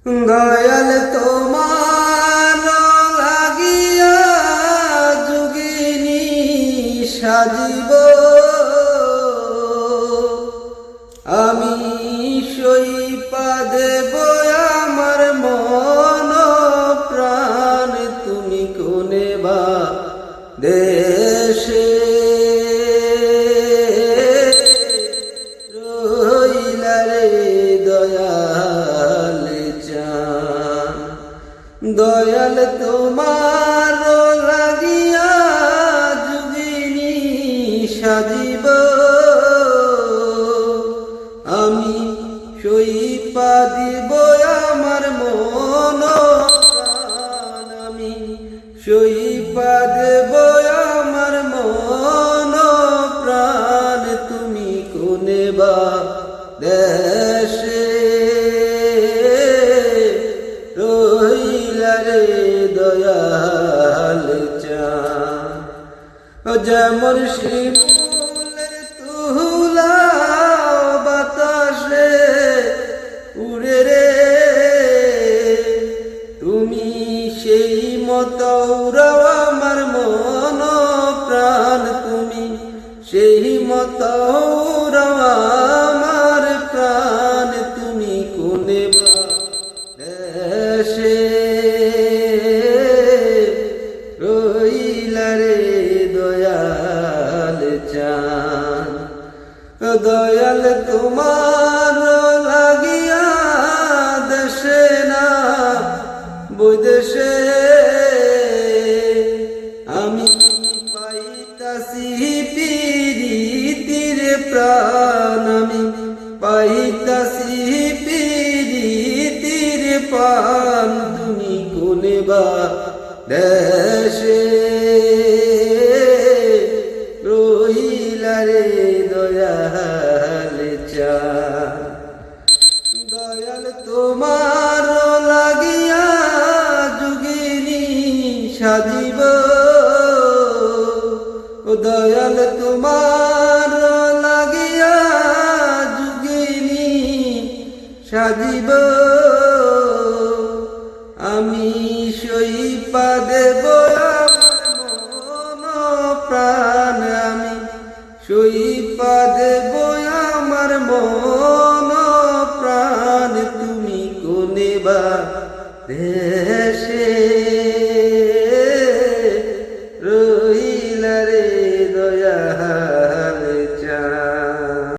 দয়াল তোমার লাগিয়া যোগিনী সাজিব আমি সইপা দেব আমার মন প্রাণ তুমি কোনে বা দেশে রইলা রে দয়াল চান দয়াল তোমার লাগিয়া যোগিনী সাজিব আমি সইপা দিব আমার মন প্রাণ আমি সইপা দেব আমার মন প্রাণ তুমি কোনে বা দেশে রইলা রে দয়াল চান যেমন শিমুলের তুলা বাতাসে উড়ে রে তুমি সেই মতো উড়াও আমার মন প্রাণ তুমি সেই মতো উড়াও আমার প্রাণ তুমি কোনে বা দেশে রইলা রে দয়াল চান দয়াল তোমার লাগিয়া দেশে না বৈদেশে আমি পাইতাছি প্রীতির প্রাণ আমি পাইতাছি প্রীতির প্রাণ তুমি কোনে বা দেশে রইলা রে দয়াল চান দয়াল তোমার লাগিয়া যোগিনী সাজিব দয়াল তোমার লাগিয়া যোগিনী সাজিব আমি সইপা দেব মন প্রাণ আমি সইপা দেব আমার মন প্রাণ তুমি কোনে বা